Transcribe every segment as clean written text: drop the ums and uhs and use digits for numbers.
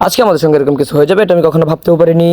আজকে আমাদের সঙ্গে এরকম কিছু হয়ে যাবে এটা আমি কখনো ভাবতেও পারিনি।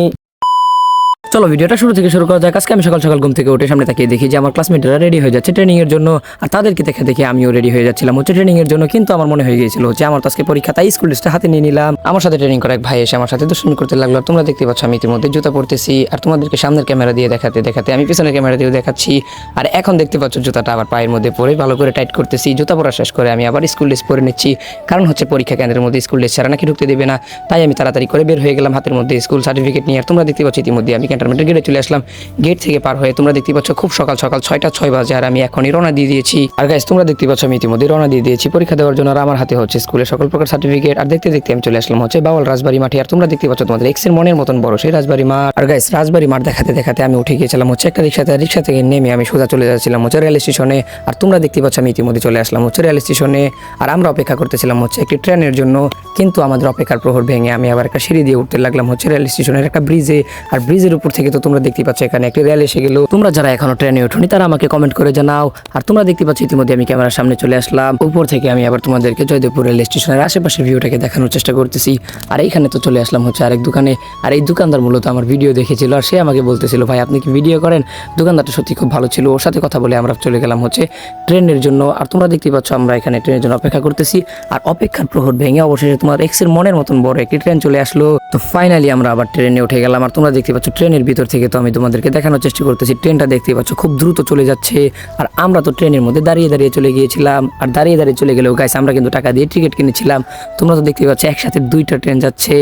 চলো ভিডিওটা শুরু থেকে শুরু করা যাক। আজকে আমি সকাল সকাল ঘুম থেকে উঠে সামনে তাকিয়ে দেখি যে আমার ক্লাসমেটরা রেডি হয়ে যাচ্ছে ট্রেনিং এর জন্য, আর তাদেরকে দেখে দেখে আমিও রেডি হয়ে যাচ্ছিলাম ট্রেনিং এর জন্য। কিন্তু আমার মনে হয়ে গিয়েছিল যে আমার তো আজকে পরীক্ষা, তাই স্কুল ড্রেসটা হাতে নিয়ে নিলাম। আমার সাথে ট্রেনিং করা এক ভাই এসে আমার সাথে দুষ্টুমি করতে লাগলো। তোমরা দেখতে পাচ্ছ আমি ইতিমধ্যে জুতা পরতেছি, আর তোমাদেরকে সামনের ক্যামেরা দিয়ে দেখাতে দেখাতে আমি পিছনের ক্যামেরা দিয়ে দেখাচ্ছি। আর এখন দেখতে পাচ্ছ জুতাটা আবার পায়ের মধ্যে পরে ভালো করে টাইট করতেছি। জুতা পরা শেষ করে আমি আবার স্কুল ড্রেস পরে নিচ্ছি, কারণ হচ্ছে পরীক্ষা কেন্দ্রের মধ্যে স্কুল ড্রেস ছাড়া নাকি ঢুকতে দেবে না। তাই আমি তাড়াতাড়ি করে বের হয়ে গেলাম হাতের মধ্যে স্কুল সার্টিফিকেট নিয়ে। আর তোমরা দেখতে পাচ্ছ ইতিমধ্যে আমি ক্যান্টনমেন্টের গেটে চলে আসলাম। গেট থেকে পার হয়ে তোমরা দেখতে পাচ্ছ খুব সকাল সকাল 6টা 6 বাজে, আর আমি এখনই রওনা দিয়ে দিয়েছি। আর গাইস তোমরা দেখতে পাচ্ছ আমি ইতিমধ্যে রওনা দিয়ে দিয়েছি পরীক্ষা দেওয়ার জন্য। আর আমার হাতে হচ্ছে স্কুলের সকল প্রকার সার্টিফিকেট। আর দেখতে দেখতে আমি চলে আসলাম হচ্ছে বাওয়াল রাজবাড়ি মাঠে। আর তোমরা দেখতে পাচ্ছ তোমাদের এক্সের মনের মতন বড় সেই রাজবাড়ি মাঠ। আর গাইস রাজবাড়ি মাঠ দেখাতে দেখাতে আমি উঠে গিয়েছিলাম হচ্ছে একটা রিক্সাতে। রিক্সা থেকে নেমে আমি সোজা চলে যাচ্ছিলাম হচ্ছে রেল স্টেশনে। আর তোমরা দেখতে পাচ্ছ আমি ইতিমধ্যে চলে আসলাম হচ্ছে রেল স্টেশনে। আর আমরা অপেক্ষা করতেছিলাম হচ্ছে একটি ট্রেনের জন্য, কিন্তু আমাদের অপেক্ষার প্রহর ভেঙে আমি আবার একটা সিঁড়ি দিয়ে উঠতে লাগলাম হচ্ছে রেল স্টেশনের একটা ব্রিজে। আর ব্রিজের উপর থেকে তো তোমরা দেখতে পাচ্ছ এখানে একটি রেল এসে গেল। তোমরা যারা এখনো ট্রেনে ওঠোনি তারা আমাকে কমেন্ট করে জানাও। আর তোমরা দেখতে পাচ্ছ ইতিমধ্যে আমি ক্যামেরার সামনে চলে আসলাম। উপর থেকে আমি আবার তোমাদেরকে জয়দেবপুর রেল স্টেশনের আশেপাশের ভিউটাকে দেখানোর চেষ্টা করতেছি। আর এইখানে তো চলে আসলাম হচ্ছে আরেক দোকানে। আর এই দোকানদার মূলত আমার ভিডিও দেখেছিল, আর সে আমাকে বলতেছিল ভাই আপনি কি ভিডিও করেন। দোকানদারটা সত্যি খুব ভালো ছিল। ওর সাথে কথা বলে আমরা চলে গেলাম হচ্ছে ট্রেনের জন্য। আর তোমরা দেখতে পাচ্ছ আমরা এখানে ট্রেনের জন্য অপেক্ষা করতেছি। আর অপেক্ষার প্রহর ভেঙে অবশেষে তোমার এক্সের মনের মতন বড় একটি ট্রেন চলে আসলো। তো ফাইনালি আমরা আবার ট্রেনে উঠে গেলাম। আর তোমরা দেখতে পাচ্ছ ট্রেনের ভিতর থেকে তো আমি তোমাদেরকে দেখানোর চেষ্টা করতেছি। ট্রেনটা দেখতে পাচ্ছ খুব দ্রুত চলে যাচ্ছে। আর আমরা তো ট্রেনের মধ্যে দাঁড়িয়ে দাঁড়িয়ে চলে গিয়েছিলাম। আর দাঁড়িয়ে দাঁড়িয়ে চলে গেলেও গাইস আমরা কিন্তু টাকা দিয়ে টিকিট কিনেছিলাম। তোমরা তো দেখতে পাচ্ছ একসাথে 2টা ট্রেন যাচ্ছে।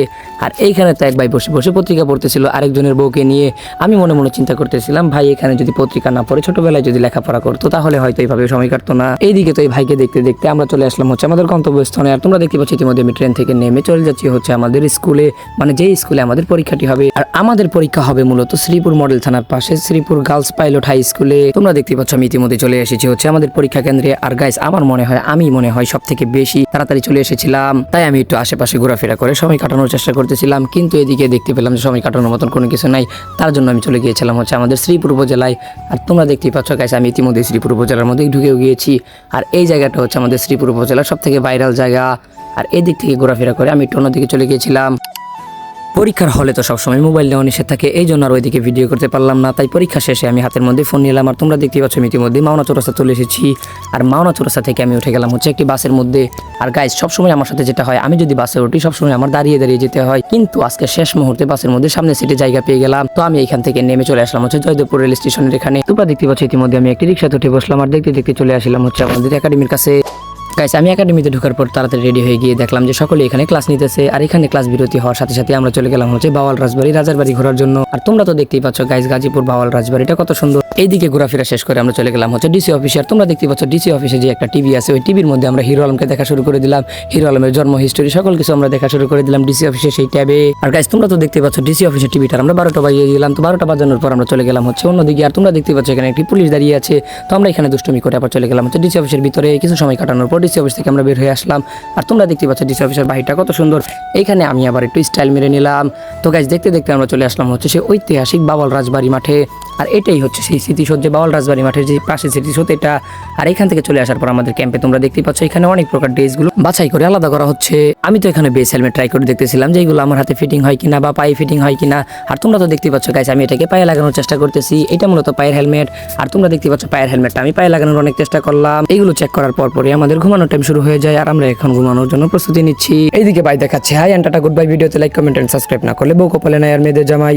আর এইখানে তো এক ভাই বসে বসে পত্রিকা পড়তেছিল আরেকজনের বউকে নিয়ে। আমি মনে মনে চিন্তা করতেছিলাম ভাই এখানে যদি পত্রিকা না পড়ে ছোটবেলায় যদি লেখাপড়া করতো তাহলে হয়তো এইভাবে সময় কাটতো না। এইদিকে তো এই ভাইকে দেখতে দেখতে আমরা চলে আসলাম হচ্ছে আমাদের গন্তব্যস্থানে। আর তোমরা দেখতে পাচ্ছ ইতিমধ্যে আমি ট্রেন থেকে নেমে চলে যাচ্ছি হচ্ছে আমাদের স্কুলে, মানে যেই স্কুলে আমাদের পরীক্ষাটি হবে। আর আমাদের পরীক্ষা হবে মূলত শ্রীপুর মডেল থানার পাশে শ্রীপুর গার্লস পাইলট হাই স্কুলে। তোমরা দেখতে পাচ্ছ আমি ইতিমধ্যে চলে এসেছি হচ্ছে আমাদের পরীক্ষা কেন্দ্রে। আর গাইস আমার মনে হয় সব থেকে বেশি তাড়াতাড়ি চলে এসেছিলাম, তাই আমি একটু আশেপাশে ঘোরাফেরা করে সময় কাটানোর চেষ্টা করতেছিলাম। কিন্তু এদিকে দেখতে পেলাম যে সময় কাটানোর মতন কোনো কিছু নাই, তার জন্য আমি চলে গিয়েছিলাম হচ্ছে আমাদের শ্রীপুর উপজেলায়। আর তোমরা দেখতেই পাচ্ছ গাইস আমি ইতিমধ্যে শ্রীপুর উপজেলার মধ্যে ঢুকেও গিয়েছি। আর এই জায়গাটা হচ্ছে আমাদের শ্রীপুর উপজেলার সব থেকে ভাইরাল জায়গা। আর এদিক থেকে ঘোরাফেরা করে আমি একটু অন্যদিকে চলে গিয়েছিলাম। পরীক্ষার হলে তো সবসময় মোবাইল নেওয়া নিষেধ থাকে, এই জন্য আর ওইদিকে ভিডিও করতে পারলাম না। তাই পরীক্ষা শেষে আমি হাতের মধ্যে ফোন নিলাম। আর তোমরা দেখতে পাচ্ছ আমি ইতিমধ্যে মাওনা চৌরাস্তা চলে এসেছি। আর মাওনা চৌরাস্তা থেকে আমি উঠে গেলাম হচ্ছে একটি বাসের মধ্যে। আর গাইস সবসময় আমার সাথে যেটা হয় আমি যদি বাসে উঠি সবসময় আমার দাঁড়িয়ে দাঁড়িয়ে যেতে হয়, কিন্তু আজকে শেষ মুহূর্তে বাসের মধ্যে সামনে সিটে জায়গা পেয়ে গেলাম। তো আমি এখান থেকে নেমে চলে আসলাম হচ্ছে জয়দেবপুর রেল স্টেশনের এখানে। তোমরা দেখতে পাচ্ছ ইতিমধ্যে আমি একটি রিক্সাতে উঠে বসলাম। আর দেখতে দেখতে চলে আসলাম হচ্ছে আমাদের একাডেমির কাছে। গাইস আমি একাডেমিতে ঢোকার পর তাড়াতাড়ি রেডি হয়ে গিয়ে দেখলাম যে সকলে এখানে ক্লাস নিতেছে। আর এখানে ক্লাস বিরতি হওয়ার সাথে সাথে আমরা চলে গেলাম হচ্ছে বাওয়াল রাজবাড়ি রাজার বাড়ি ঘোরার জন্য। আর তোমরা তো দেখতেই পাচ্ছ গাইস গাজীপুর বাওয়াল রাজবাড়িটা কত সুন্দর। এইদিকে ঘোরাফেরা শেষ করে আমরা চলে গেলাম হচ্ছে ডিসি অফিসে। আর তোমরা দেখতে পাচ্ছ ডিসি অফিসে যে একটা টিভি আছে, ওই টিভির মধ্যে আমরা হিরো আলমকে দেখা শুরু করে দিলাম। হিরো আলমের জন্ম হিস্টোরি সকল কিছু আমরা দেখা শুরু করে দিলাম ডিসি অফিসে সেই ট্যাবে। আর গাইস তোমরা তো দেখতে পাচ্ছ ডিসি অফিসের টিভিটা আমরা 12টা বাজিয়ে দিলাম। তো 12টা বাজানোর পর আমরা চলে গেলাম হচ্ছে অন্যদিকে। আর তোমরা দেখতে পাচ্ছ এখানে একটি পুলিশ দাঁড়িয়ে আছে। তো আমরা এখানে দুষ্টুমি করে আবার চলে গেলাম হচ্ছে ডিসি অফিসের ভিতরে। কিছু সময় কাটানোর পর ডিসি অফিস থেকে আমরা বের হয়ে আসলাম। আর তোমরা দেখতে পাচ্ছ ডিসি অফিসের বাহিরটা কত সুন্দর। এইখানে আমি আবার একটু স্টাইল মেরে নিলাম। তো গাইস দেখতে দেখতে আমরা চলে আসলাম হচ্ছে সেই ঐতিহাসিক বাওয়াল রাজবাড়ি মাঠে। আর এটাই হচ্ছে সেই স্মৃতিসৌধ যে বাওয়াল রাজবাড়ি মাঠের যে পাশে স্মৃতিসৌধ এটা। আর এখান থেকে চলে আসার পর আমাদের ক্যাম্পে তোমরা দেখতে পাচ্ছ এখানে অনেক প্রকার ড্রেসগুলো বাছাই করে আলাদা করা হচ্ছে। আমি তো এখানে বেস হেলমেট ট্রাই করে দেখতেছিলাম যে এইগুলো আমার হাতে ফিটিং হয় কিনা বা পায়ে ফিটিং হয় কিনা। আর তোমরা তো দেখতে পাচ্ছ গাইস আমি এটাকে পায়ে লাগানোর চেষ্টা করতেছি। এটা মূলত পায়ের হেলমেট। আর তোমরা দেখতে পাচ্ছ পায়ের হেলমেটটা আমি পায়ে লাগানোর অনেক চেষ্টা করলাম। এইগুলো চেক করার পরই আমাদের ঘুমানোর টাইম শুরু হয়ে যায়। আর আমরা এখন ঘুমানোর জন্য প্রস্তুতি নিচ্ছি। এইদিকে ভাই দেখাচ্ছে hi and tata good bye. ভিডিওতে লাইক কমেন্ট এন্ড সাবস্ক্রাইব না করলে বউ কপালে নাই আর মেয়েদের জামাই।